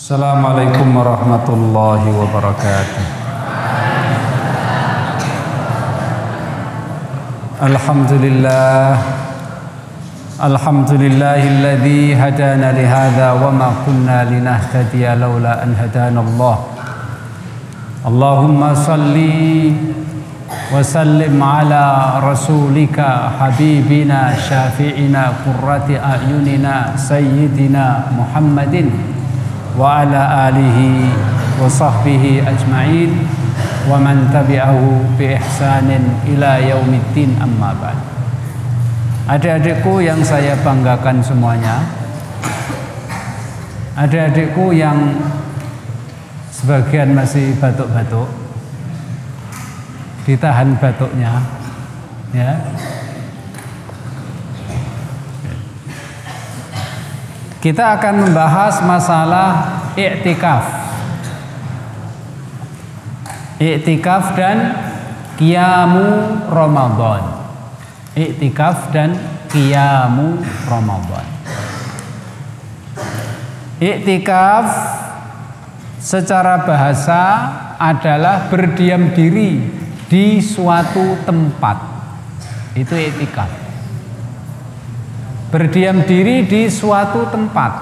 Assalamualaikum warahmatullahi wabarakatuh. Alhamdulillahilladzi hadana lihadza wa ma kunna linahtadiya laula an hadanallah. Allahumma salli wa sallim ala rasulika habibina syafi'ina qurrati a'yunina sayyidina Muhammadin wa ala alihi wa sahbihi ajma'in wa man tabi'ahu bi ihsanin ila yaumiddin, amma ba'd. Adik-adikku yang saya banggakan semuanya, adik-adikku yang sebagian masih batuk-batuk, ditahan batuknya ya. Kita akan membahas masalah i'tikaf. I'tikaf dan qiyamu Ramadan. I'tikaf dan qiyamu Ramadan. I'tikaf secara bahasa adalah berdiam diri di suatu tempat. Itu i'tikaf. Berdiam diri di suatu tempat.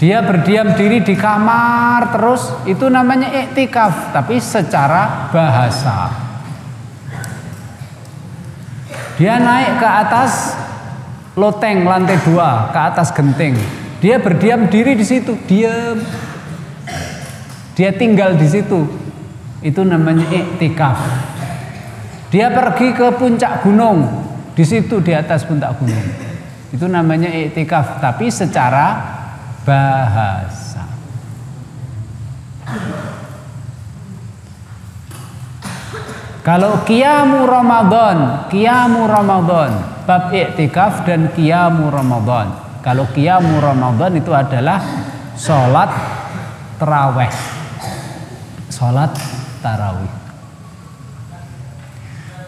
Dia berdiam diri di kamar terus, itu namanya i'tikaf, tapi secara bahasa. Dia naik ke atas loteng lantai 2, ke atas genting. Dia berdiam diri di situ, diam. Dia tinggal di situ. Itu namanya i'tikaf. Dia pergi ke puncak gunung, di situ di atas puncak gunung. Itu namanya i'tikaf, tapi secara bahasa. Kalau qiyamu Ramadan, bab i'tikaf dan qiyamu Ramadan. Kalau qiyamu Ramadan itu adalah sholat tarawih. Sholat tarawih.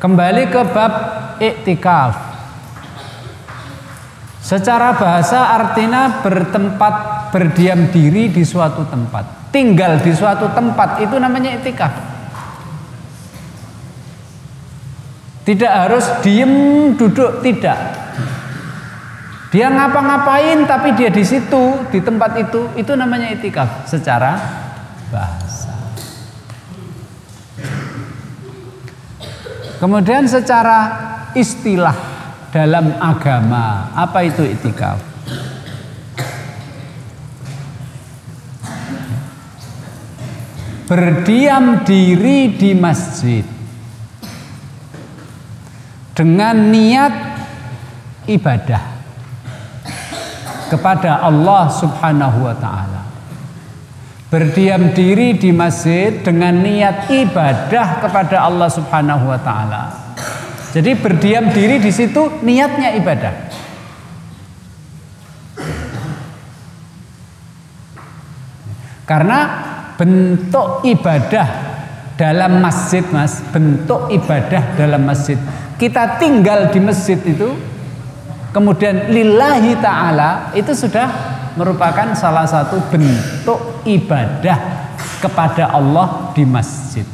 Kembali ke bab i'tikaf. Secara bahasa artinya bertempat, berdiam diri di suatu tempat, tinggal di suatu tempat, itu namanya i'tikaf. Tidak harus diem duduk, tidak. Dia ngapa-ngapain tapi dia di situ, di tempat itu namanya i'tikaf secara bahasa. Kemudian secara istilah dalam agama, apa itu i'tikaf? Berdiam diri di masjid dengan niat ibadah kepada Allah Subhanahu wa ta'ala. Berdiam diri di masjid dengan niat ibadah kepada Allah Subhanahu wa ta'ala. Jadi berdiam diri di situ niatnya ibadah. Karena bentuk ibadah dalam masjid, Mas, bentuk ibadah dalam masjid. Kita tinggal di masjid itu, kemudian lillahi ta'ala, itu sudah merupakan salah satu bentuk ibadah kepada Allah di masjid.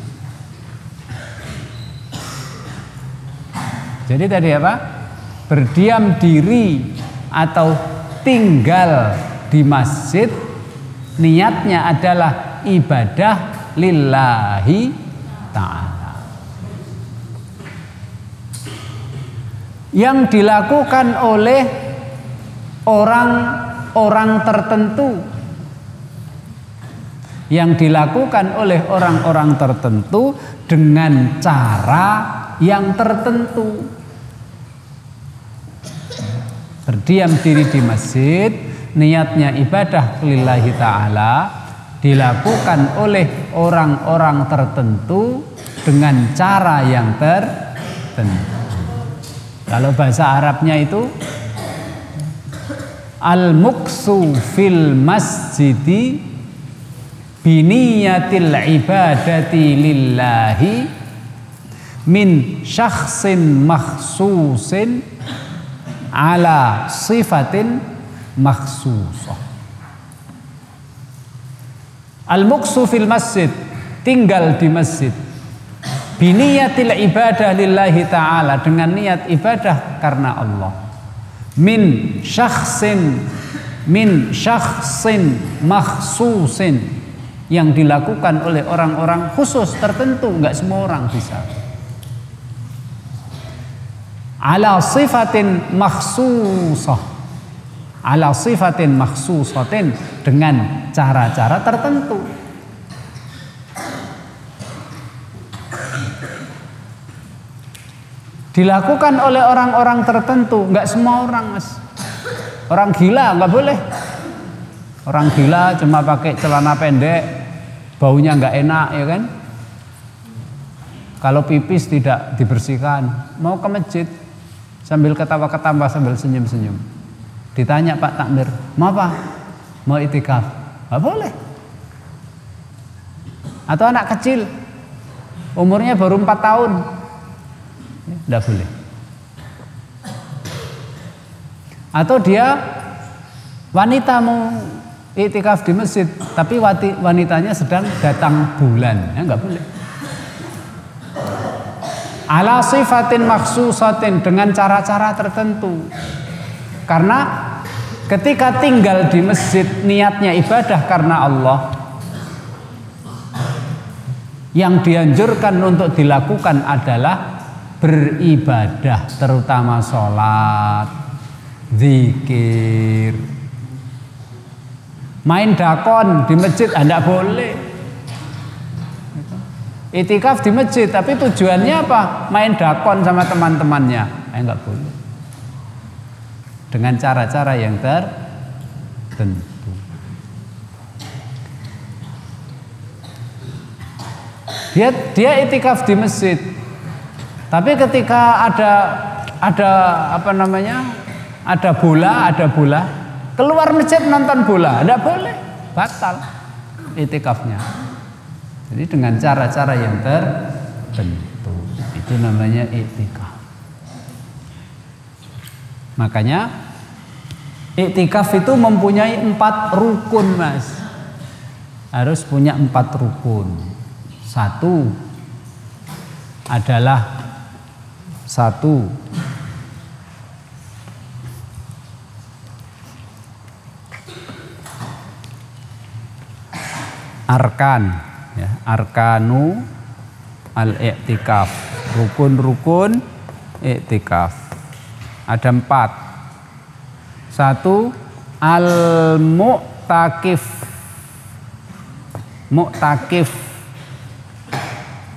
Jadi tadi apa? Berdiam diri atau tinggal di masjid, niatnya adalah ibadah lillahi ta'ala. Yang dilakukan oleh orang-orang tertentu, yang dilakukan oleh orang-orang tertentu dengan cara yang tertentu. Berdiam diri di masjid, niatnya ibadah lillahi ta'ala, dilakukan oleh orang-orang tertentu dengan cara yang tertentu. Kalau bahasa Arabnya itu al-muksu fil masjidi biniyatil ibadati lillahi min syakhsin makhsusin ala sifatin makhsusah. Al-muksu fil masjid, tinggal di masjid. Biniyatil ibadah lillahi ta'ala, dengan niat ibadah karena Allah. Min syakhsin makhsusin, yang dilakukan oleh orang-orang khusus tertentu, enggak semua orang bisa. Ala sifatin makhsusah, ala sifatin makhsusatin, dengan cara-cara tertentu. Dilakukan oleh orang-orang tertentu, enggak semua orang, Mas. Orang gila enggak boleh. Orang gila cuma pakai celana pendek, baunya enggak enak, ya kan? Kalau pipis tidak dibersihkan, mau ke masjid sambil ketawa-ketawa, sambil senyum-senyum. Ditanya Pak Takmir, mau apa? Mau itikaf? Enggak boleh. Atau anak kecil, umurnya baru 4 tahun, enggak boleh. Atau dia wanita mau iktikaf di masjid, tapi wanitanya sedang datang bulan, ya enggak boleh. Ala sifatin makhsusatin, dengan cara-cara tertentu. Karena ketika tinggal di masjid niatnya ibadah karena Allah, yang dianjurkan untuk dilakukan adalah beribadah, terutama sholat, zikir. Main dakon di masjid tidak boleh. Itikaf di masjid, tapi tujuannya apa? Main dakon sama teman-temannya, enggak boleh. Dengan cara-cara yang tertentu. Dia itikaf di masjid, tapi ketika ada bola, keluar masjid nonton bola, tidak boleh, batal itikafnya. Jadi dengan cara-cara yang tertentu, itu namanya iktikaf. Makanya iktikaf itu mempunyai 4 rukun, Mas. Harus punya 4 rukun. 1 adalah arkan, ya, arkanu al-i'tikaf, rukun-rukun i'tikaf. Ada 4. 1 al-mu'takif. Mu'takif,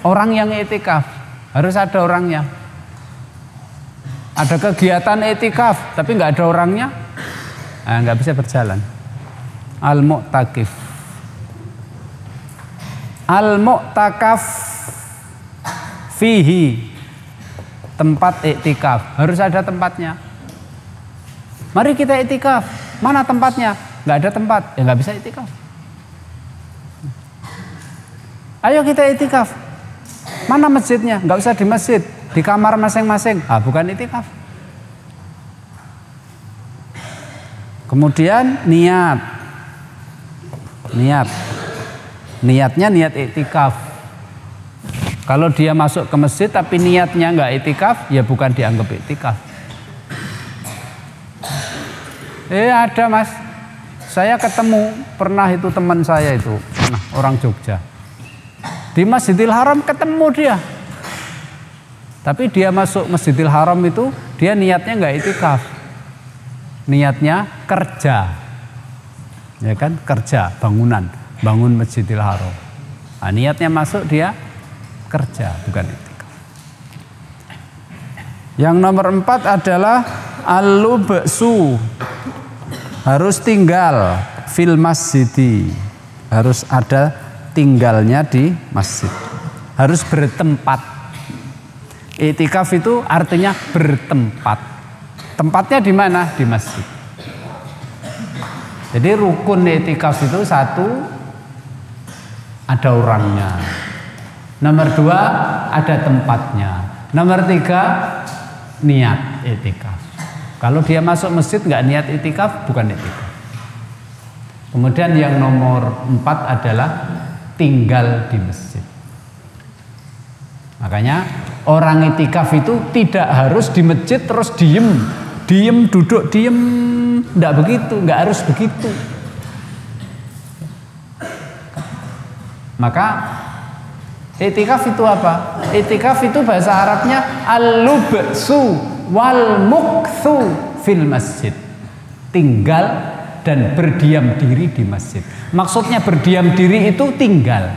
orang yang i'tikaf, harus ada orangnya. Ada kegiatan i'tikaf tapi nggak ada orangnya, nggak bisa berjalan. Al-mu'takif. Al-mu'takaf fihi, tempat i'tikaf, harus ada tempatnya. Mari kita i'tikaf, mana tempatnya? Nggak ada tempat, ya nggak bisa i'tikaf. Ayo kita i'tikaf, mana masjidnya? Nggak usah di masjid, di kamar masing-masing. Bukan i'tikaf. Kemudian niatnya niat i'tikaf. Kalau dia masuk ke masjid tapi niatnya nggak i'tikaf, ya bukan dianggap i'tikaf. Ada, Mas, saya ketemu pernah itu teman saya itu, orang Jogja, di Masjidil Haram ketemu dia. Tapi dia masuk Masjidil Haram itu dia niatnya nggak i'tikaf, niatnya kerja, ya kan, kerja, bangun Masjidil Haram. Niatnya masuk dia kerja, bukan i'tikaf. Yang nomor 4 adalah al-lubsu, harus tinggal fil masjidi, harus ada tinggalnya di masjid, harus bertempat. I'tikaf itu artinya bertempat. Tempatnya di mana? Di masjid. Jadi rukun i'tikaf itu 1, ada orangnya. Nomor 2, ada tempatnya. Nomor 3, niat i'tikaf. Kalau dia masuk masjid nggak niat i'tikaf, bukan i'tikaf. Kemudian yang nomor 4 adalah tinggal di masjid. Makanya orang itikaf itu tidak harus di masjid terus diem duduk diem, enggak begitu, enggak harus begitu. Maka itikaf itu apa? Itikaf itu bahasa Arabnya al-lubsu wal mukthu fil masjid. Tinggal dan berdiam diri di masjid. Maksudnya berdiam diri itu tinggal.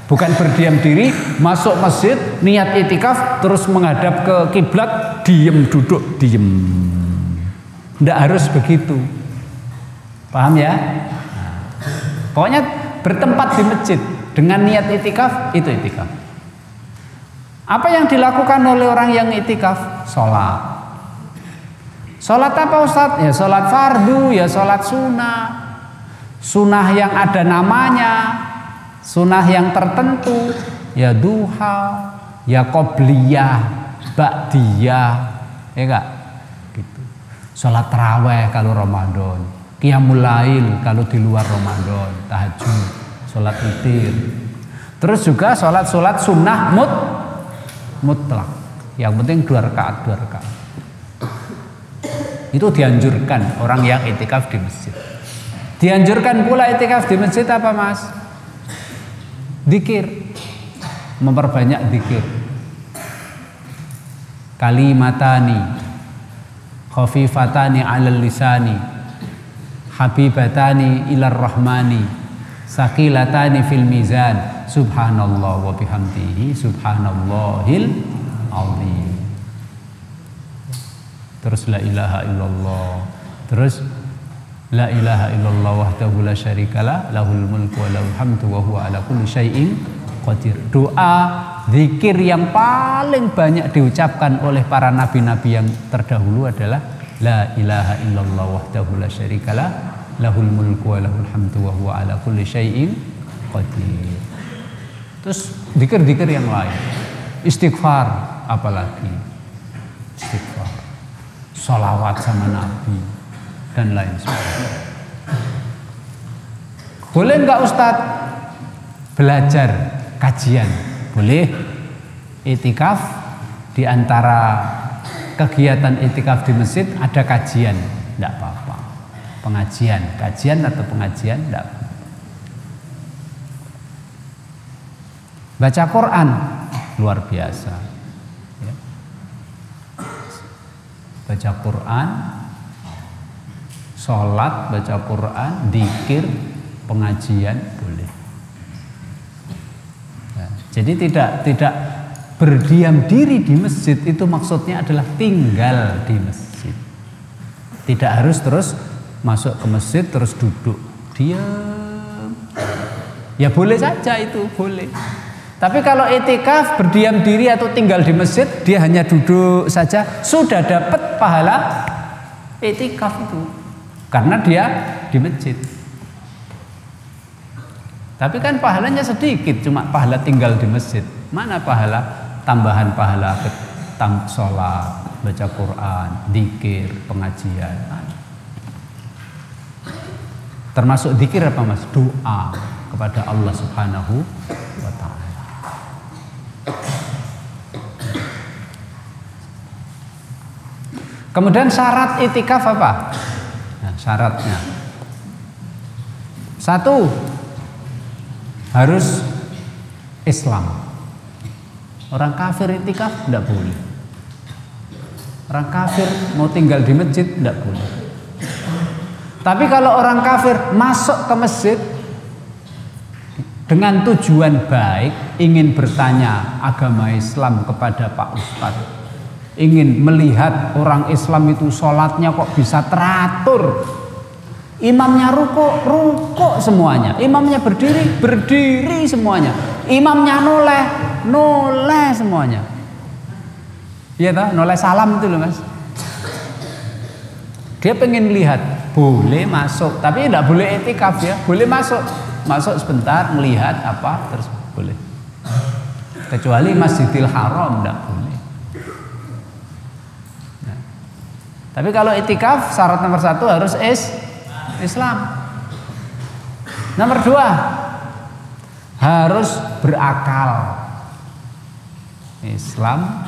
Bukan berdiam diri, masuk masjid, niat itikaf, terus menghadap ke kiblat, diem, duduk, diem. Tidak harus begitu. Paham ya? Nah, pokoknya bertempat di masjid dengan niat itikaf, itu itikaf. Apa yang dilakukan oleh orang yang itikaf? Sholat. Sholat apa Ustadz? Ya sholat fardu, ya sholat sunnah. Sunnah yang ada namanya, sunnah yang tertentu, ya duha, ya qobliyah, ba'diyah, ya enggak? Gitu. Sholat tarawih kalau Ramadan, qiyamul lail kalau di luar Ramadan, tahajud, sholat witir. Terus juga sholat sunnah mutlak. Yang penting 2 rakaat. Itu dianjurkan orang yang itikaf di masjid. Dianjurkan pula itikaf di masjid apa Mas? Dzikir, memperbanyak dzikir. Kalimatani khafifatani 'alal lisani habibatani ilar rahmani saqilatani fil mizan subhanallah wa bihamdihi subhanallahil azim. Terus la ilaha illallah, terus la ilaha illallah wahdahu la syarikalah lahul mulku wa lahul hamdu wa huwa ala kulli syai'in qadir. Doa zikir yang paling banyak diucapkan oleh para nabi-nabi yang terdahulu adalah la ilaha illallah wahdahu la syarikalah lahul mulku wa lahul hamdu wa huwa ala kulli syai'in qadir. Terus zikir-zikir yang lain, istighfar apalagi, istighfar, sholawat sama Nabi dan lain sebagainya. Boleh enggak Ustadz belajar kajian? Boleh. Itikaf, di antara kegiatan itikaf di masjid ada kajian, enggak apa-apa. Kajian atau pengajian enggak apa-apa. Baca Quran luar biasa ya. Baca Quran, sholat, baca Quran, dzikir, pengajian boleh. Ya, jadi tidak berdiam diri di masjid itu maksudnya adalah tinggal di masjid. Tidak harus terus masuk ke masjid terus duduk diam. Ya boleh saja itu, boleh. Tapi kalau itikaf berdiam diri atau tinggal di masjid, dia hanya duduk saja, sudah dapat pahala itikaf itu. Karena dia di masjid. Tapi kan pahalanya sedikit, cuma pahala tinggal di masjid. Mana pahala tambahan pahala sholat, baca Quran, dzikir, pengajian. Termasuk dzikir apa Mas? Doa kepada Allah Subhanahu wa ta'ala. Kemudian syarat itikaf apa? Nah, syaratnya 1, harus Islam. Orang kafir itikaf tidak boleh. Orang kafir mau tinggal di masjid tidak boleh. Tapi kalau orang kafir masuk ke masjid dengan tujuan baik, ingin bertanya agama Islam kepada Pak Ustadz, ingin melihat orang Islam itu sholatnya kok bisa teratur, imamnya rukuk semuanya, imamnya berdiri semuanya, imamnya noleh semuanya. Iya toh, noleh salam itu loh Mas. Dia pengen lihat, boleh masuk, tapi tidak boleh itikaf ya, boleh masuk sebentar melihat apa terus boleh. Kecuali Masjidil Haram tidak boleh. Nah, tapi kalau itikaf syarat nomor 1 harus Islam. Nomor 2, harus berakal. Islam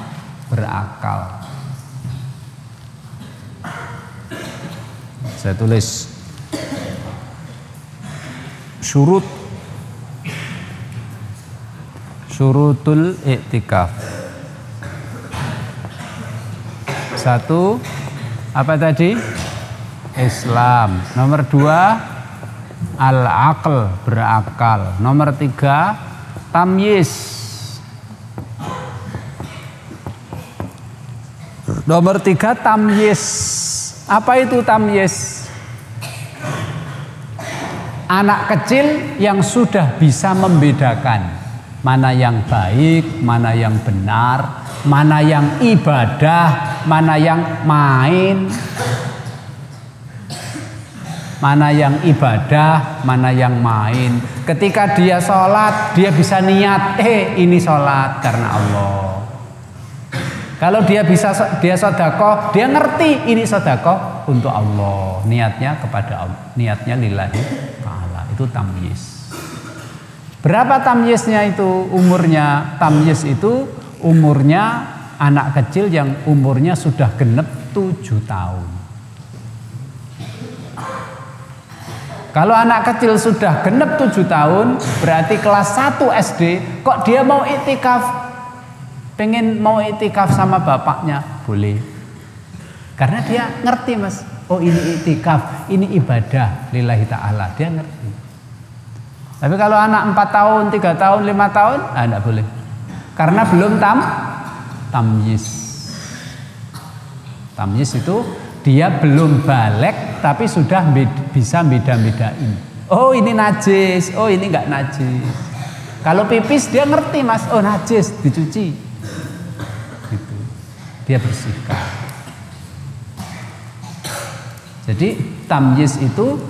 berakal. Saya tulis syurutul i'tikaf. 1, apa tadi? Islam. Nomor 2, al-aql, berakal. Nomor 3, tamyiz. Nomor 3, tamyiz. Apa itu tamyiz? Anak kecil yang sudah bisa membedakan mana yang baik, mana yang benar, mana yang ibadah, mana yang main, mana yang ibadah, mana yang main. Ketika dia sholat, dia bisa niat, ini sholat karena Allah. Kalau dia sedekah, dia ngerti ini sedekah untuk Allah. Niatnya kepada Allah, niatnya lillahi ta'ala. Itu tamyiz. Berapa tamyiznya itu umurnya? Tamyiz itu umurnya anak kecil yang umurnya sudah genep 7 tahun. Kalau anak kecil sudah genep 7 tahun, berarti kelas 1 SD, kok dia mau iktikaf? Pengen mau iktikaf sama bapaknya, boleh. Karena dia ngerti, Mas. Oh, ini iktikaf, ini ibadah lillahi ta'ala. Dia ngerti. Tapi kalau anak 4 tahun, 3 tahun, 5 tahun, enggak boleh. Karena belum tamyiz. Tamyiz itu dia belum balik tapi sudah bisa beda-bedain. Oh, ini najis, oh ini enggak najis. Kalau pipis dia ngerti, Mas. Oh, najis, dicuci. Gitu. Dia bersihkan. Jadi tamyiz itu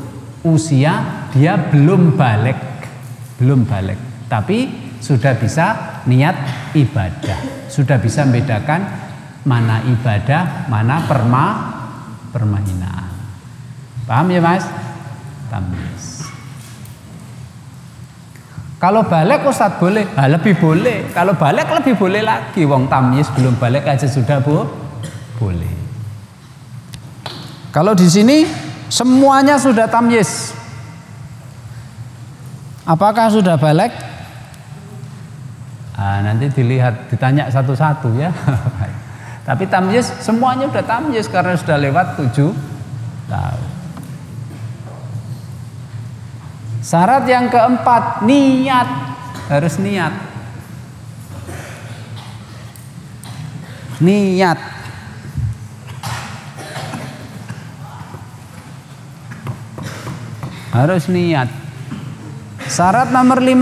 usia dia belum balik, tapi sudah bisa niat ibadah, sudah bisa membedakan mana ibadah, mana permainan. Paham ya, Mas? Tamyiz. Kalau balik Ustadz boleh, lebih boleh. Kalau balik lebih boleh lagi. Wong tamyiz belum balik aja sudah boleh. Kalau di sini semuanya sudah tamyiz. Apakah sudah balik? Nanti dilihat, ditanya satu-satu ya. Tapi tamyiz semuanya sudah tamyiz karena sudah lewat 7 tahun. Syarat yang keempat, niat. Harus niat. Niat. Harus niat. Syarat nomor 5,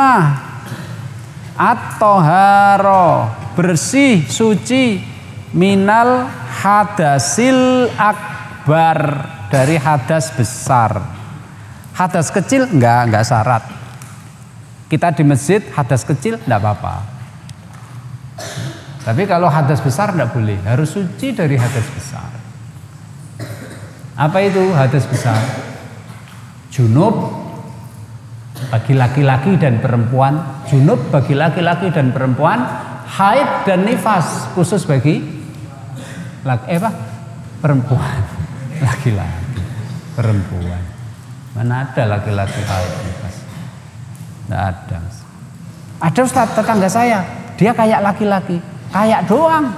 at-toharo, bersih, suci, minal hadasil akbar, dari hadas besar. Hadas kecil enggak syarat. Kita di masjid hadas kecil enggak apa-apa. Tapi kalau hadas besar enggak boleh, harus suci dari hadas besar. Apa itu hadas besar? Junub bagi laki-laki dan perempuan, junub bagi laki-laki dan perempuan, haid dan nifas khusus bagi perempuan, laki-laki, perempuan. Mana ada laki-laki haid nifas? Tidak ada. Ada Ustaz, tetangga saya, dia kayak laki-laki, kayak doang.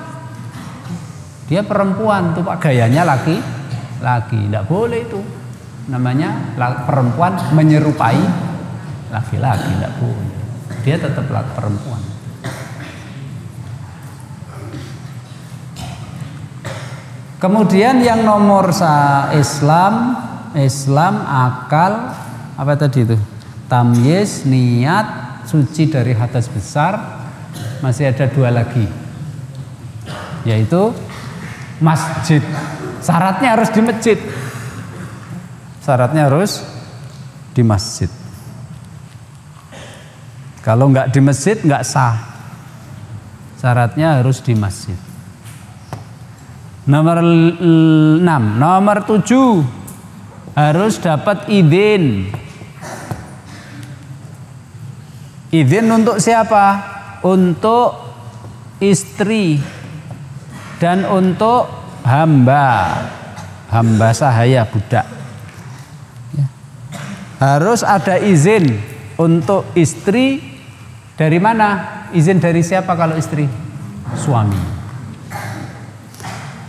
Dia perempuan tuh Pak, gayanya laki-laki, tidak boleh itu. Namanya perempuan menyerupai laki-laki, tidak boleh. Dia tetap perempuan. Kemudian yang nomor Islam, akal, apa tadi itu? Tamyiz, niat, suci dari hadas besar. Masih ada 2 lagi, yaitu masjid. Syaratnya harus di masjid. Syaratnya harus di masjid. Kalau nggak di masjid nggak sah. Syaratnya harus di masjid. Nomor 6, nomor 7 harus dapat izin. Izin untuk siapa? Untuk istri dan untuk hamba sahaya, budak. Harus ada izin untuk istri. Dari mana? Izin dari siapa kalau istri? Suami.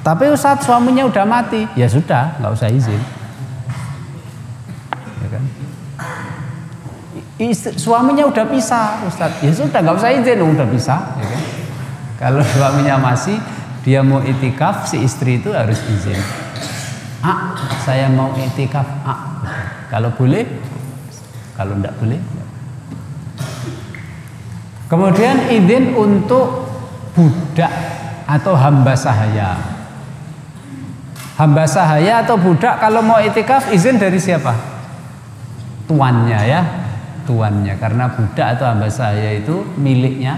Tapi Ustadz suaminya udah mati, ya sudah, nggak usah izin. Ya kan? Suaminya udah pisah, Ustadz, ya sudah, nggak usah izin, udah pisah. Ya kan? Kalau suaminya masih, dia mau itikaf, si istri itu harus izin. Saya mau itikaf. Kalau boleh, kalau enggak boleh. Kemudian izin untuk budak atau hamba sahaya. Hamba sahaya atau budak kalau mau itikaf izin dari siapa? Tuannya ya, tuannya. Karena budak atau hamba sahaya itu miliknya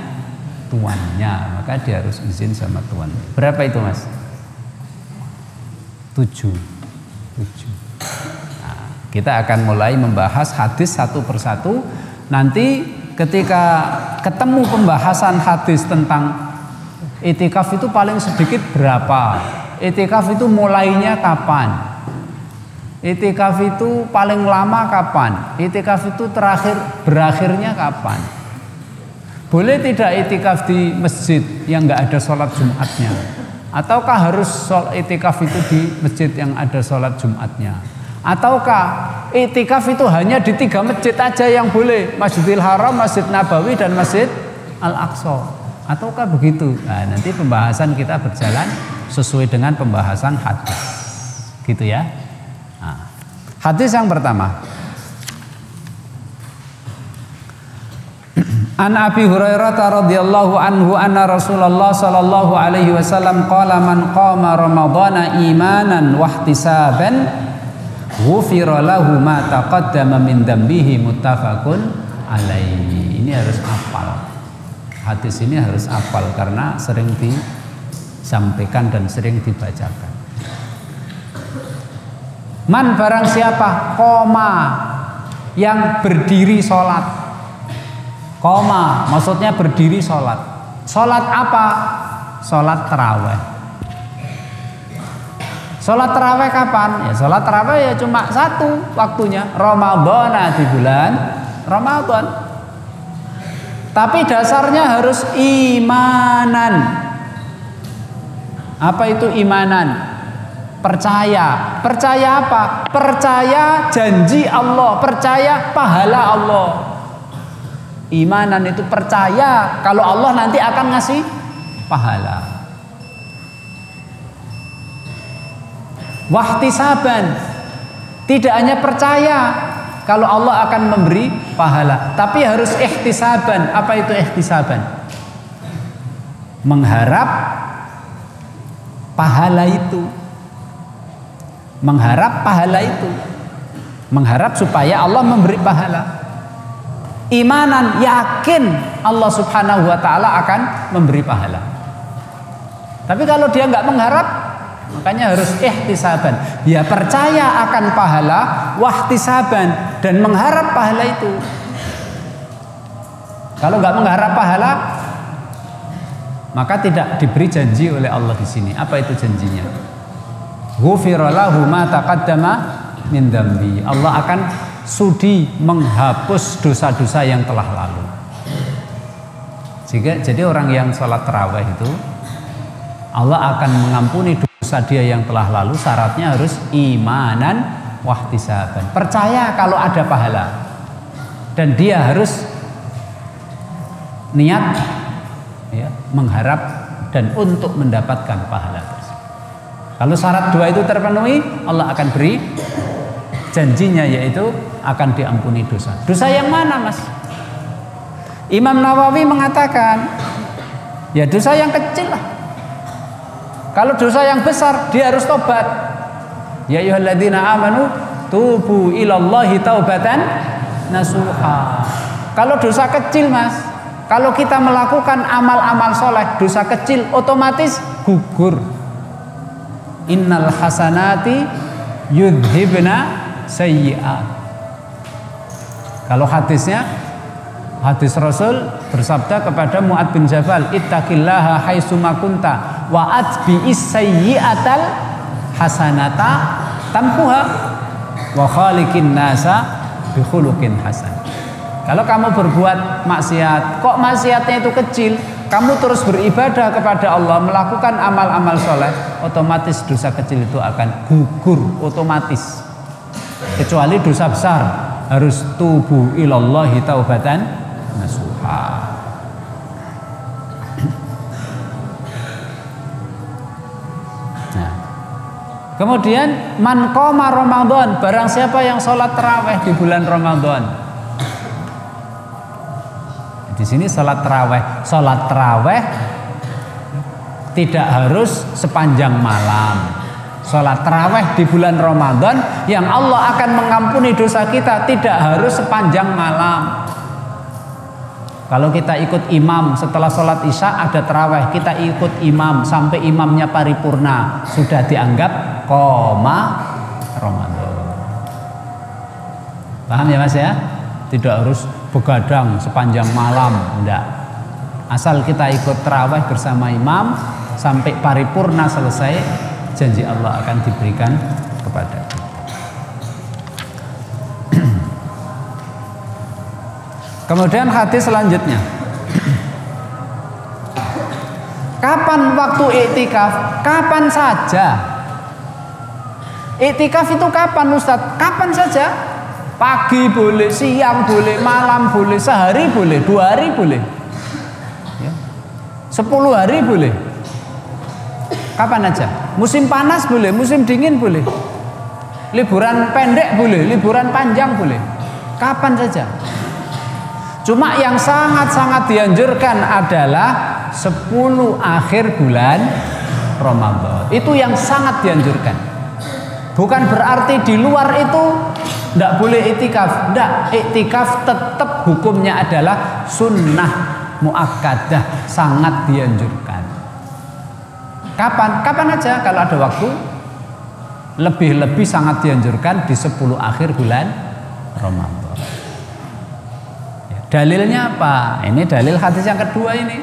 tuannya, maka dia harus izin sama tuannya. Berapa itu mas? 7. Nah, kita akan mulai membahas hadis satu persatu. Nanti ketika ketemu pembahasan hadis tentang itikaf itu paling sedikit berapa, itikaf itu mulainya kapan, itikaf itu paling lama kapan, itikaf itu berakhirnya kapan. Boleh tidak itikaf di masjid yang nggak ada sholat Jumatnya? Ataukah harus itikaf itu di masjid yang ada sholat Jumatnya? Ataukah itikaf itu hanya di 3 masjid aja yang boleh, Masjidil Haram, Masjid Nabawi, dan Masjid Al-Aqsa? Ataukah begitu? Nah, nanti pembahasan kita berjalan sesuai dengan pembahasan hadis, gitu ya. Nah, hadis yang pertama, An Abi Hurairah radhiyallahu anhu anna Rasulullah sallallahu alaihi wasallam qala man qama ramadhana imanan wa ihtisaban ghufira lahu ma taqaddama min dambihi, muttafaqun alaihi. Ini harus hafal. Hadis ini harus hafal karena sering disampaikan dan sering dibacakan. Man barang siapa qoma yang berdiri sholat. Koma maksudnya berdiri sholat. Sholat apa? Sholat taraweh. Sholat taraweh kapan? Ya sholat taraweh ya cuma satu waktunya, Ramadan, di bulan Ramadan. Tapi dasarnya harus imanan. Apa itu imanan? Percaya. Percaya apa? Percaya janji Allah, percaya pahala Allah. Imanan itu percaya kalau Allah nanti akan ngasih pahala. Wahtisaban, tidak hanya percaya kalau Allah akan memberi pahala, tapi harus ihtisaban. Apa itu ihtisaban? Mengharap pahala itu. Mengharap pahala itu. Mengharap supaya Allah memberi pahala. Imanan, yakin Allah subhanahu wa ta'ala akan memberi pahala. Tapi kalau dia nggak mengharap, makanya harus ihtisaban. Dia percaya akan pahala, wahtisaban, dan mengharap pahala itu. Kalau nggak mengharap pahala, maka tidak diberi janji oleh Allah di sini. Apa itu janjinya? Ghufira lahu ma taqaddama min dambi. Allah akan sudi menghapus dosa-dosa yang telah lalu. Jadi orang yang sholat tarawih itu Allah akan mengampuni dosa dia yang telah lalu. Syaratnya harus imanan wahtisaban, percaya kalau ada pahala, dan dia harus niat ya, mengharap dan untuk mendapatkan pahala tersebut. Kalau syarat 2 itu terpenuhi, Allah akan beri janjinya, yaitu akan diampuni dosa. Dosa yang mana mas? Imam Nawawi mengatakan ya dosa yang kecil lah. Kalau dosa yang besar dia harus tobat. Ya ayyuhalladzina amanu tubu ilallahi taubatan nasuha. Kalau dosa kecil mas, kalau kita melakukan amal-amal soleh, dosa kecil otomatis gugur. Innal hasanati yudhibna sayyi'at. Kalau hadisnya Hadis Rasul bersabda kepada Mu'adz bin Jabal, ittaqillaha haitsuma kunta wa atbi'is sayyi'atal hasanata tampuha wa khaliqin nasa bi khuluqin hasan. Kalau kamu berbuat maksiat, kok maksiatnya itu kecil, kamu terus beribadah kepada Allah, melakukan amal-amal soleh, otomatis dosa kecil itu akan gugur otomatis. Kecuali dosa besar, harus tubu ilallahi taubatan nasuha. Nah, kemudian man qoma Ramadan, barang siapa yang sholat tarawih di bulan Ramadan. Di sini sholat tarawih tidak harus sepanjang malam. Sholat tarawih di bulan Ramadan yang Allah akan mengampuni dosa kita tidak harus sepanjang malam. Kalau kita ikut imam setelah sholat isya ada tarawih, kita ikut imam sampai imamnya paripurna, sudah dianggap qoma Ramadan. Paham ya Mas ya? Tidak harus begadang sepanjang malam, enggak. Asal kita ikut tarawih bersama imam sampai paripurna selesai, janji Allah akan diberikan kepada kita. Kemudian hadis selanjutnya. Kapan waktu iktikaf? Kapan saja. Iktikaf itu kapan Ustadz? Kapan saja. Pagi boleh, siang boleh, malam boleh, sehari boleh, 2 hari boleh, 10 hari boleh. Kapan aja. Musim panas boleh, musim dingin boleh. Liburan pendek boleh, liburan panjang boleh. Kapan saja. Cuma yang sangat-sangat dianjurkan adalah 10 akhir bulan Ramadan. Itu yang sangat dianjurkan. Bukan berarti di luar itu tidak boleh iktikaf. Tidak, iktikaf tetap hukumnya adalah sunnah muakkadah, sangat dianjurkan. Kapan? Kapan aja kalau ada waktu. Lebih-lebih sangat dianjurkan di 10 akhir bulan Ramadan. Ya, dalilnya apa? Ini dalil hadis yang kedua ini.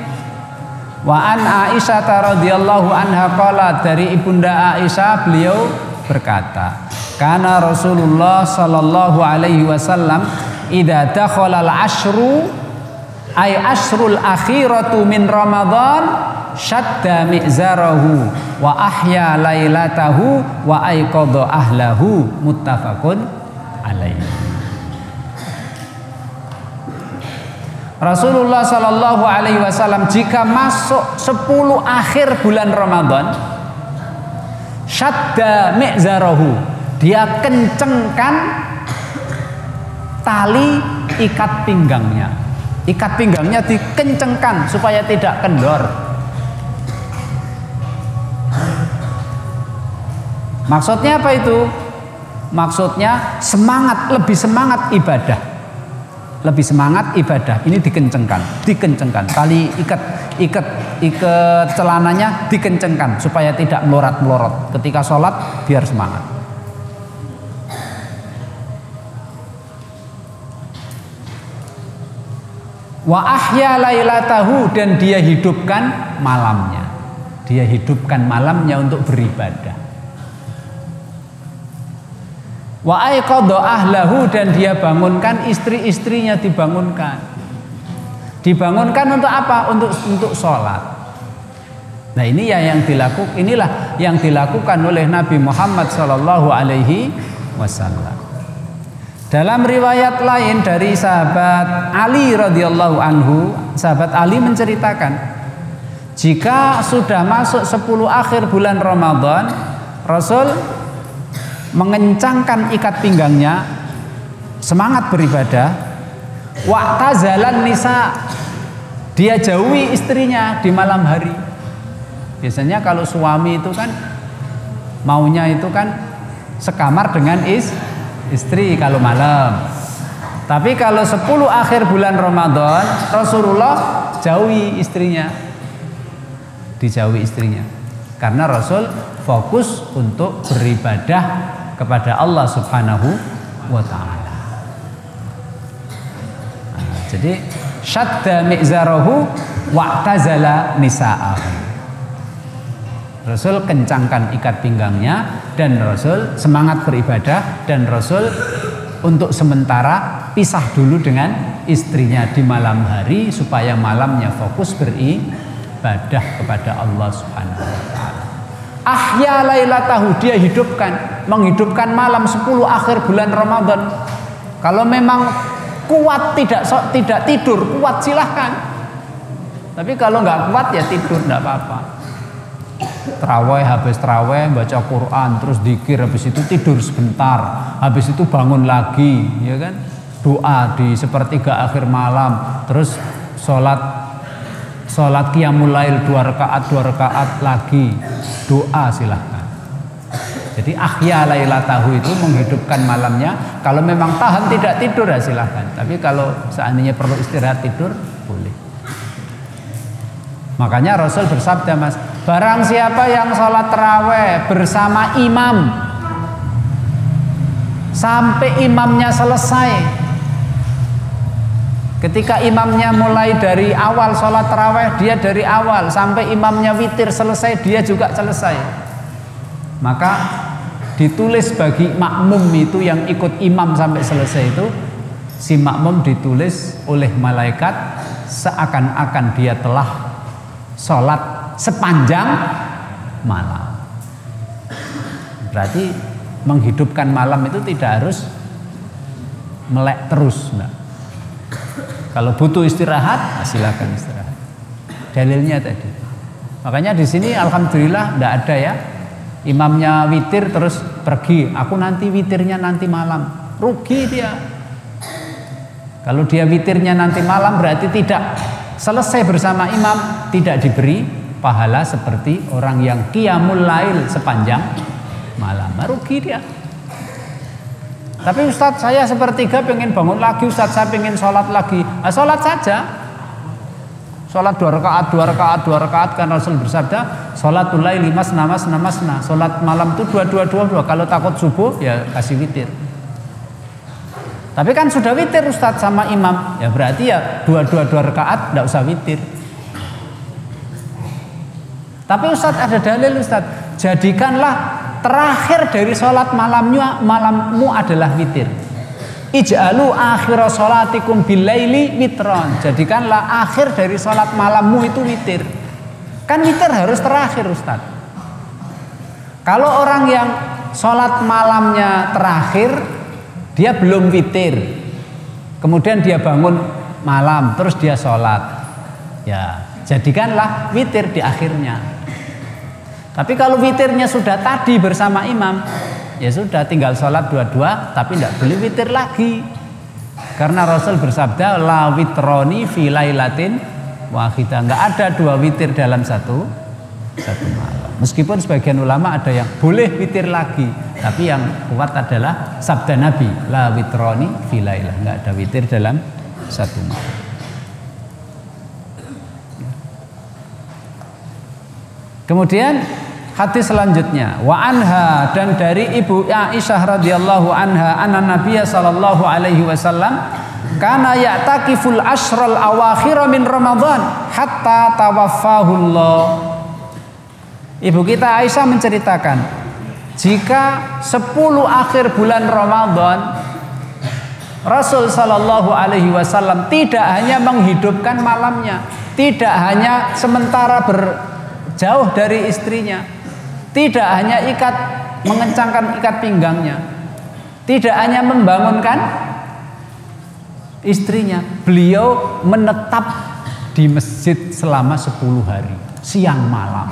Wa an Aisyah radhiyallahu anha qala, dari Ibunda Aisyah beliau berkata, kana Rasulullah sallallahu alaihi wasallam idza dakhala al-ashru ay ashrul akhiratu min Ramadan syadda mi'zarahu wa ahya lailatahu wa aiqadha ahlahu, muttafaqun alaihi. Rasulullah sallallahu alaihi wasallam jika masuk 10 akhir bulan Ramadan, syadda mi'zarahu, dia kencengkan tali ikat pinggangnya. Ikat pinggangnya dikencengkan supaya tidak kendor. Maksudnya apa itu? Maksudnya semangat, lebih semangat ibadah. Lebih semangat ibadah. Ini dikencengkan. Tali ikat celananya dikencengkan supaya tidak melorot-melorot. Ketika sholat biar semangat. Wa ahya lailatahu, dan dia hidupkan malamnya. Dia hidupkan malamnya untuk beribadah. Wa aiqadha ahlahu, dan dia bangunkan istri-istrinya, dibangunkan. Dibangunkan untuk apa? Untuk sholat. Nah, inilah yang dilakukan oleh Nabi Muhammad sallallahu alaihi wasallam. Dalam riwayat lain dari sahabat Ali radhiyallahu anhu, sahabat Ali menceritakan, jika sudah masuk 10 akhir bulan Ramadan, Rasul mengencangkan ikat pinggangnya, semangat beribadah. Wa'tazalan nisa, dia jauhi istrinya di malam hari. Biasanya kalau suami itu kan maunya itu kan sekamar dengan istri kalau malam. Tapi kalau 10 akhir bulan Ramadan, Rasulullah jauhi istrinya. Dijauhi istrinya. Karena Rasul fokus untuk beribadah kepada Allah Subhanahu wa ta'ala. Nah, jadi syadda mi'zarahu wa'tazala nisa'ahu. Rasul kencangkan ikat pinggangnya dan Rasul semangat beribadah, dan Rasul untuk sementara pisah dulu dengan istrinya di malam hari supaya malamnya fokus beribadah kepada Allah Subhanahu wa taala. Ahya lailatahu, dia menghidupkan malam 10 akhir bulan Ramadan. Kalau memang kuat tidak tidur, kuat silahkan. Tapi kalau nggak kuat ya tidur, nggak apa-apa. Habis terawih baca Quran, terus zikir, habis itu tidur sebentar, habis itu bangun lagi, ya kan? Doa di sepertiga akhir malam, terus sholat qiyamul lail 2 rakaat lagi, doa silahkan. Jadi ahya lailatahu itu menghidupkan malamnya. Kalau memang tahan tidak tidur ya silahkan. Tapi kalau seandainya perlu istirahat tidur boleh. Makanya Rasul bersabda, Mas, barang siapa yang sholat taraweh bersama imam sampai imamnya selesai, ketika imamnya mulai dari awal sholat taraweh, dia dari awal sampai imamnya witir selesai, dia juga selesai, maka ditulis bagi makmum itu yang ikut imam sampai selesai itu, si makmum ditulis oleh malaikat seakan-akan dia telah sholat sepanjang malam. Berarti menghidupkan malam itu tidak harus melek terus, enggak. Kalau butuh istirahat, silakan istirahat. Dalilnya tadi. Makanya di sini alhamdulillah tidak ada ya, imamnya witir terus pergi, aku nanti witirnya nanti malam. Rugi dia. Kalau dia witirnya nanti malam berarti tidak selesai bersama imam, tidak diberi pahala seperti orang yang qiyamul lail sepanjang malam. Rugi dia. Tapi Ustadz, saya sepertiga pengen bangun lagi, Ustadz, saya pengen sholat lagi. Nah, sholat saja. Sholat 2 rakaat kan Rasul bersabda, sholatul laili masna. Sholat malam itu 2. Kalau takut subuh ya kasih witir. Tapi kan sudah witir Ustadz sama imam, ya berarti ya 2 rakaat tidak usah witir. Tapi Ustadz ada dalil Ustadz, jadikanlah terakhir dari sholat malammu adalah witir. Ij'alu akhira sholatikum bilaili witron. Jadikanlah akhir dari sholat malammu itu witir. Kan witir harus terakhir Ustadz. Kalau orang yang sholat malamnya terakhir, dia belum witir, kemudian dia bangun malam, terus dia sholat, ya jadikanlah witir di akhirnya. Tapi kalau witirnya sudah tadi bersama imam, ya sudah tinggal sholat 2, tapi tidak boleh witir lagi. Karena Rasul bersabda, la witroni fi lailatin wahidah, nggak ada 2 witir dalam satu malam. Meskipun sebagian ulama ada yang boleh witir lagi, tapi yang kuat adalah sabda Nabi, la witroni fi lailah, nggak ada witir dalam satu malam. Kemudian hadis selanjutnya, wa anha, dan dari Ibu Aisyah radhiyallahu anha, anna Nabiya sallallahu alaihi wasallam kana ya'takiful ashral awakhir min Ramadan hatta tawaffahullah. Ibu kita Aisyah menceritakan, jika 10 akhir bulan Ramadan, Rasul sallallahu alaihi wasallam tidak hanya menghidupkan malamnya, tidak hanya sementara jauh dari istrinya, tidak hanya mengencangkan ikat pinggangnya, tidak hanya membangunkan istrinya, beliau menetap di masjid selama 10 hari, siang malam.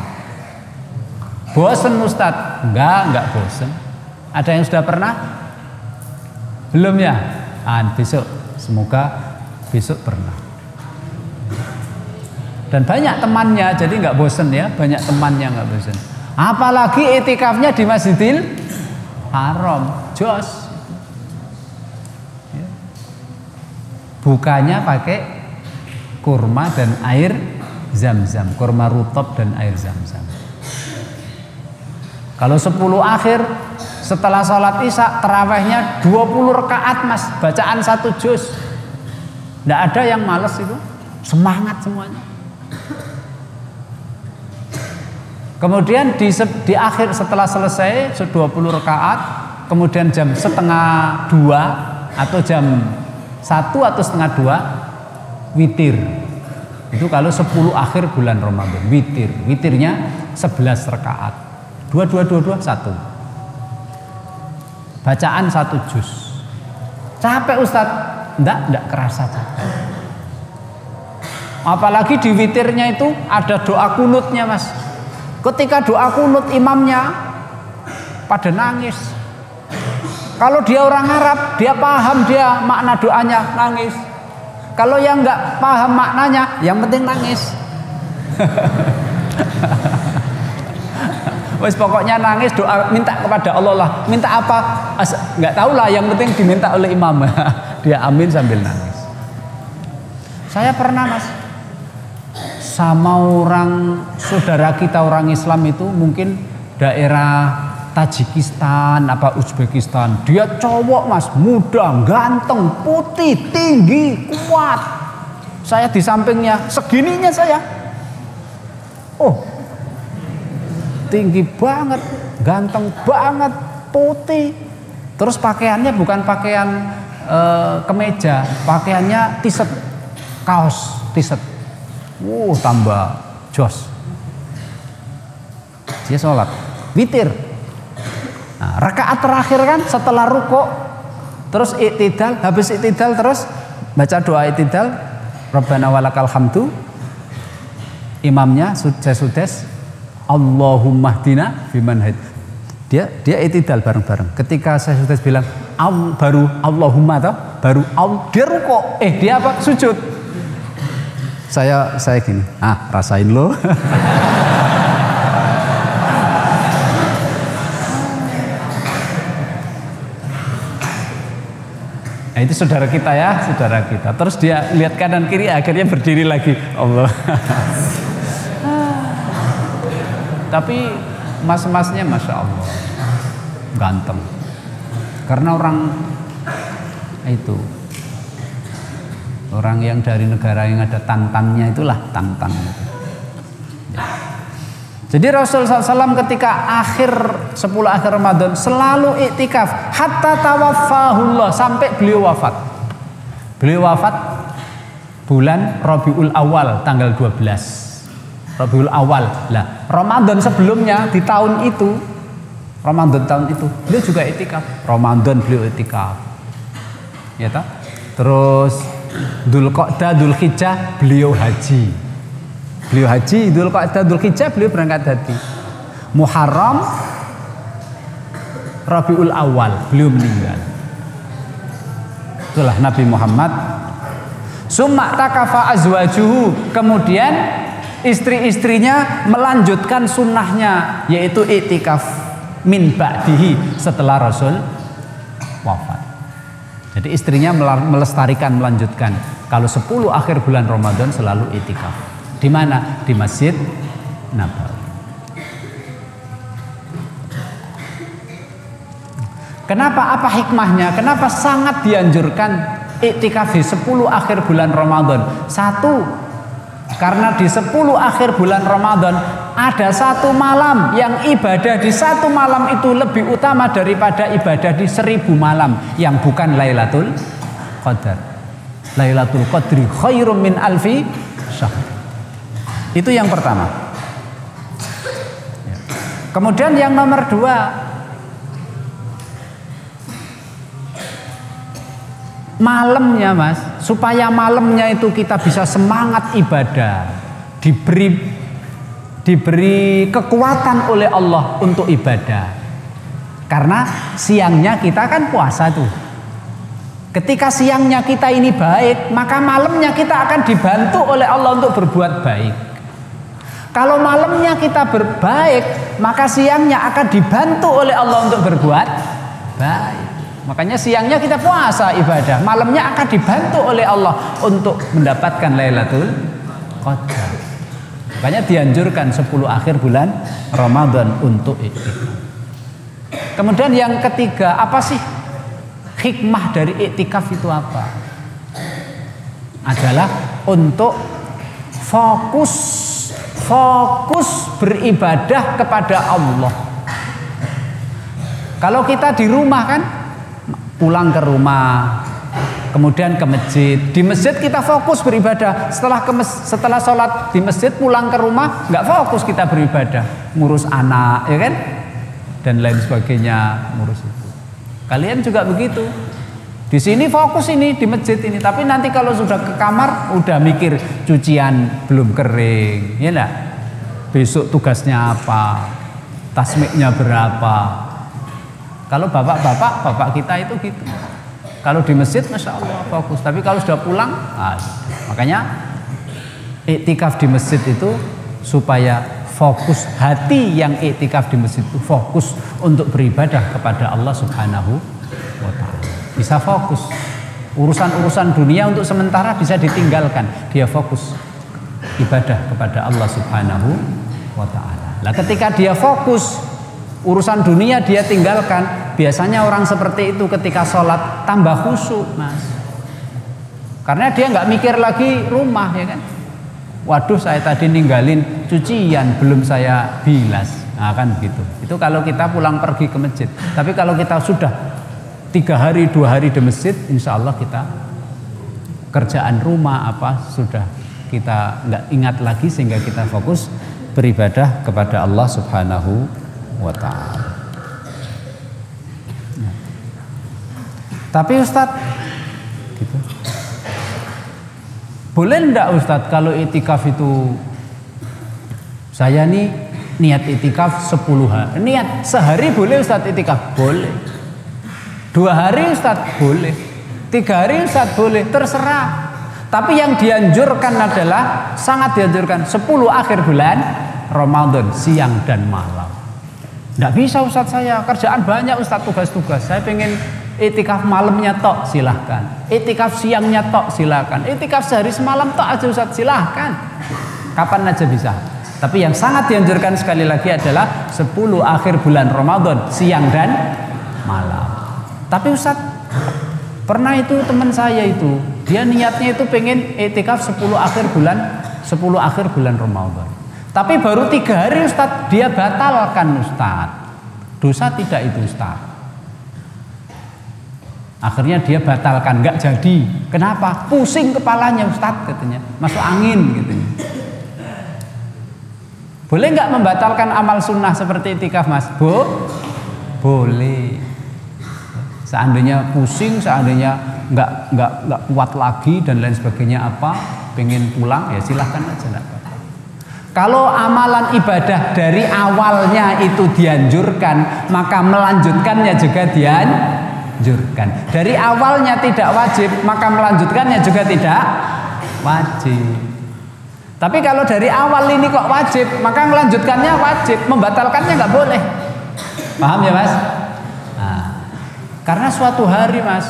Bosen Ustadz? Enggak bosen. Ada yang sudah pernah? Belum ya? Besok, semoga besok pernah. Dan banyak temannya, jadi nggak bosen ya, banyak temannya nggak bosen. Apalagi itikafnya di Masjidil Haram, jos. Bukanya pakai kurma dan air zam-zam, kurma rutop dan air zam-zam. Kalau 10 akhir setelah sholat isya, terawihnya 20 rakaat Mas, bacaan 1 juz. Tidak ada yang males itu, semangat semuanya. Kemudian di akhir setelah selesai 20 rakaat, kemudian jam 1:30 atau jam 1 atau 1:30 witir. Itu kalau 10 akhir bulan Ramadan, witir. Witirnya 11 rakaat. 2 1. Bacaan 1 juz. Capek Ustadz? Enggak kerasa capek. Apalagi di witirnya itu ada doa kunutnya, Mas. Ketika doa kunut imamnya pada nangis. Kalau dia orang Arab, dia paham dia makna doanya, nangis. Kalau yang enggak paham maknanya, yang penting nangis. Wes pokoknya nangis, doa, minta kepada Allah lah. Minta apa? Enggak tahu lah, yang penting diminta oleh imam. Dia amin sambil nangis. Saya pernah, Mas, sama orang saudara kita orang Islam itu mungkin daerah Tajikistan apa Uzbekistan. Dia cowok, Mas, muda, ganteng, putih, tinggi, kuat. Saya di sampingnya, segininya saya. Oh, tinggi banget, ganteng banget, putih. Terus pakaiannya bukan pakaian kemeja, pakaiannya t-shirt, kaos t-shirt. Tambah jos. Dia sholat witir. Nah, rakaat terakhir kan setelah rukuk, terus i'tidal, habis i'tidal terus baca doa i'tidal, Rabbana walakal hamdu. Imamnya sudes Allahumma hdina fiman hadait. Dia i'tidal bareng-bareng. Ketika saya sudah bilang baru Allahumma toh, baru dia rukuk. Dia apa? Sujud. Saya gini, rasain lo. Nah, itu saudara kita ya, saudara kita. Terus dia lihat kanan kiri, akhirnya berdiri lagi. Allah. Tapi mas-masnya Masya Allah ganteng. Karena orang itu, orang yang dari negara yang ada tantannya itulah tantan. Ya. Jadi Rasulullah SAW ketika akhir 10 akhir Ramadan selalu iktikaf hatta tawaffahullah, sampai beliau wafat. Beliau wafat bulan Rabiul Awal tanggal 12. Rabiul Awal. Lah, Ramadan sebelumnya di tahun itu, Ramadan tahun itu beliau juga iktikaf. Ramadan beliau iktikaf. Ya toh? Terus Dzulqa'dah, Dzulhijjah beliau haji. Beliau haji, Dzulqa'dah, Dzulhijjah beliau berangkat haji. Muharram, Rabiul Awal beliau meninggal. Itulah Nabi Muhammad. Summa takafa azwajuhu, kemudian istri-istrinya melanjutkan sunnahnya, yaitu iktikaf min ba'dihi, setelah Rasul wafat. Jadi istrinya melestarikan, melanjutkan. Kalau 10 akhir bulan Ramadan selalu iktikaf. Di mana? Di Masjid Nabawi. Kenapa? Apa hikmahnya? Kenapa sangat dianjurkan iktikaf di 10 akhir bulan Ramadan? Satu, karena di 10 akhir bulan Ramadan ada satu malam yang ibadah di satu malam itu lebih utama daripada ibadah di 1000 malam yang bukan Lailatul Qadar. Lailatul Qadri khairum min alfi syahr. Itu yang pertama. Kemudian yang nomor 2, malamnya, Mas, supaya malamnya itu kita bisa semangat ibadah, diberi kekuatan oleh Allah untuk ibadah. Karena siangnya kita kan puasa tuh. Ketika siangnya kita ini baik, maka malamnya kita akan dibantu oleh Allah untuk berbuat baik. Kalau malamnya kita berbaik, maka siangnya akan dibantu oleh Allah untuk berbuat baik. Makanya siangnya kita puasa ibadah, malamnya akan dibantu oleh Allah untuk mendapatkan Lailatul Qadar. Makanya dianjurkan 10 akhir bulan Ramadan untuk iktikaf. Kemudian yang ketiga, apa sih hikmah dari iktikaf itu apa? adalah untuk fokus beribadah kepada Allah. Kalau kita di rumah kan pulang ke rumah, kemudian ke masjid. Di masjid kita fokus beribadah. Setelah sholat di masjid pulang ke rumah nggak fokus kita beribadah, ngurus anak, ya kan, dan lain sebagainya, ngurus itu. Kalian juga begitu. Di sini fokus ini di masjid ini, tapi nanti kalau sudah ke kamar udah mikir cucian belum kering, ya enggak? Besok tugasnya apa? Tasmiknya berapa? Kalau bapak kita itu gitu. Kalau di masjid Masya Allah fokus, tapi kalau sudah pulang, makanya iktikaf di masjid itu supaya fokus, hati yang iktikaf di masjid itu fokus untuk beribadah kepada Allah Subhanahu wa Ta'ala. Bisa fokus, urusan-urusan dunia untuk sementara bisa ditinggalkan, dia fokus ibadah kepada Allah Subhanahu wa Ta'ala. Nah, ketika dia fokus urusan dunia dia tinggalkan, biasanya orang seperti itu ketika sholat tambah khusyuk, Mas. Karena dia nggak mikir lagi rumah, ya kan. Waduh, saya tadi ninggalin cucian belum saya bilas. Nah, kan gitu. Itu kalau kita pulang pergi ke masjid. Tapi kalau kita sudah 3 hari 2 hari di masjid, insya Allah kita kerjaan rumah apa sudah kita nggak ingat lagi, sehingga kita fokus beribadah kepada Allah Subhanahu wa Ta'ala. Tapi Ustadz, gitu. Boleh enggak Ustadz kalau itikaf itu, saya nih niat itikaf 10 hari, niat sehari boleh Ustadz itikaf? Boleh. 2 hari Ustadz boleh. 3 hari Ustadz boleh, terserah. Tapi yang dianjurkan adalah, sangat dianjurkan 10 akhir bulan Ramadan, siang dan malam. Nggak bisa Ustadz, saya kerjaan banyak Ustadz, tugas-tugas. Saya pengen itikaf malamnya tok, silahkan. Itikaf siangnya tok, silahkan. Itikaf sehari semalam tok aja Ustadz, silahkan. Kapan aja bisa. Tapi yang sangat dianjurkan sekali lagi adalah 10 akhir bulan Ramadan, siang dan malam. Tapi Ustadz, pernah itu teman saya itu, dia niatnya itu pengen itikaf 10 akhir bulan Ramadan. Tapi baru 3 hari Ustadz, dia batalkan Ustadz. Dosa tidak itu Ustadz? Akhirnya dia batalkan, nggak jadi. Kenapa? Pusing kepalanya Ustadz katanya, masuk angin gitu. Boleh nggak membatalkan amal sunnah seperti itikaf, Mas? Boleh. Seandainya pusing, seandainya nggak kuat lagi dan lain sebagainya, apa pengen pulang, ya silahkan aja. Kalau amalan ibadah dari awalnya itu dianjurkan, maka melanjutkannya juga dianjurkan. Dari awalnya tidak wajib, maka melanjutkannya juga tidak wajib. Tapi kalau dari awal ini kok wajib, maka melanjutkannya wajib, membatalkannya nggak boleh. Paham ya Mas? Nah, karena suatu hari Mas,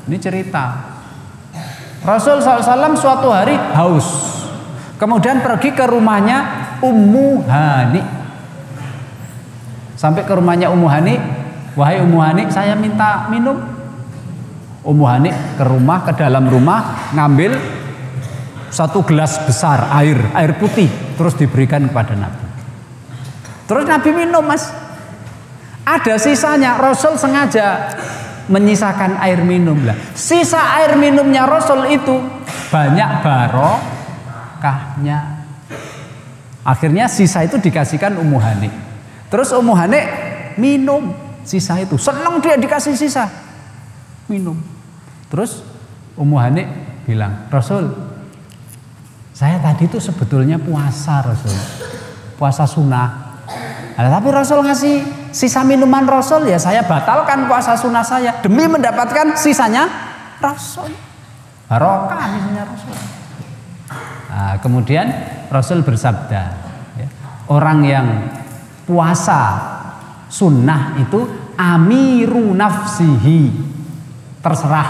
ini cerita, Rasul SAW suatu hari haus. Kemudian pergi ke rumahnya Ummu Hani. Sampai ke rumahnya Ummu Hani, wahai Ummu Hani, saya minta minum. Ummu Hani ke dalam rumah, ngambil 1 gelas besar air putih, terus diberikan kepada Nabi. Terus Nabi minum, Mas. Ada sisanya, Rasul sengaja menyisakan air minum lah. Sisa air minumnya Rasul itu banyak barokahnya. Akhirnya sisa itu dikasihkan Ummu Hani. Terus Ummu Hani minum sisa itu. Senang dia dikasih sisa. Minum. Terus Ummu Hani bilang, Rasul, saya tadi itu sebetulnya puasa Rasul. Puasa sunnah. Nah, tapi Rasul ngasih sisa minuman Rasul, ya saya batalkan puasa sunnah saya demi mendapatkan sisanya Rasul. Barokah sisanya Rasul. Nah, kemudian Rasul bersabda, ya, orang yang puasa sunnah itu amiru nafsihi, terserah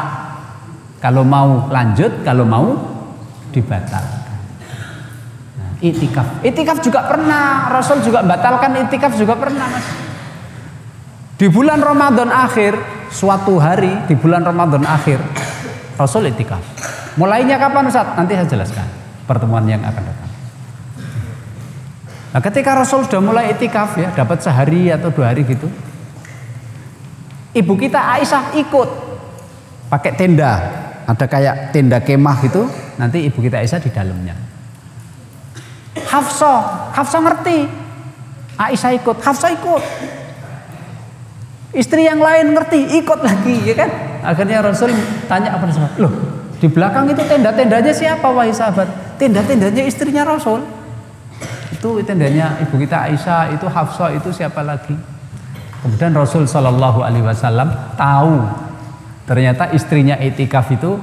kalau mau lanjut, kalau mau dibatalkan. Nah, itikaf juga pernah, Rasul juga batalkan itikaf juga pernah, Mas. Di bulan Ramadan akhir, suatu hari di bulan Ramadan akhir, Rasul itikaf. Mulainya kapan Ustaz? Nanti saya jelaskan pertemuan yang akan datang. Nah, ketika Rasul sudah mulai itikaf ya, dapat sehari atau 2 hari gitu, ibu kita Aisyah ikut pakai tenda, ada kayak tenda kemah gitu, nanti ibu kita Aisyah di dalamnya. Hafsah ngerti, Aisyah ikut, Hafsah ikut, istri yang lain ngerti, ikut lagi, ya kan? Akhirnya Rasul tanya apa sahabat, loh di belakang itu tenda-tendanya siapa wahai sahabat? Tenda-tendanya istrinya Rasul. Itu tendanya ibu kita Aisyah, itu Hafsah, itu siapa lagi? Kemudian Rasul Shallallahu Alaihi Wasallam tahu ternyata istrinya itikaf itu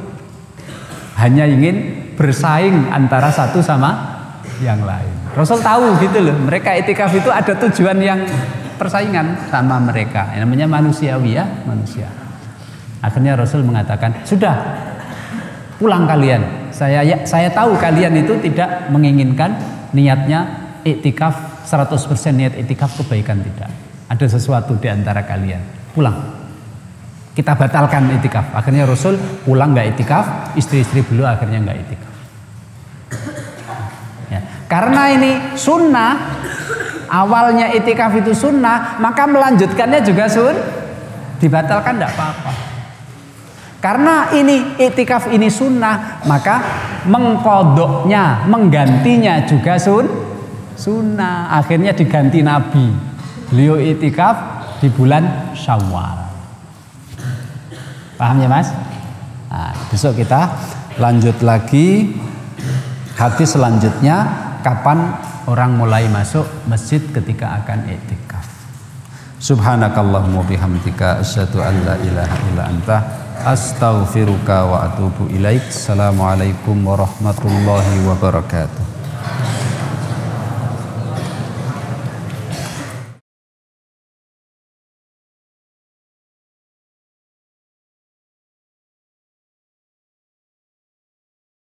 hanya ingin bersaing antara satu sama yang lain. Rasul tahu gitu loh, mereka itikaf itu ada tujuan yang persaingan sama mereka. Yang namanya manusiawi ya, manusia. Akhirnya Rasul mengatakan, sudah pulang kalian. Saya tahu kalian itu tidak menginginkan niatnya iktikaf 100% niat iktikaf kebaikan, tidak. Ada sesuatu di antara kalian. Pulang. Kita batalkan iktikaf. Akhirnya Rasul pulang nggak iktikaf, istri-istri beliau akhirnya nggak iktikaf. Ya. Karena ini sunnah, awalnya iktikaf itu sunnah, maka melanjutkannya juga dibatalkan tidak apa-apa. Karena ini iktikaf ini sunnah, maka mengkodoknya, menggantinya juga sunnah. Akhirnya diganti Nabi. Beliau iktikaf di bulan Syawal. Paham ya Mas? Nah, besok kita lanjut lagi hadis selanjutnya, kapan orang mulai masuk masjid ketika akan iktikaf. Subhanakallahumma bihamdika asyhadu an la ilaha illa anta astaghfiruka wa atubu ilaik. Assalamualaikum warahmatullahi wabarakatuh.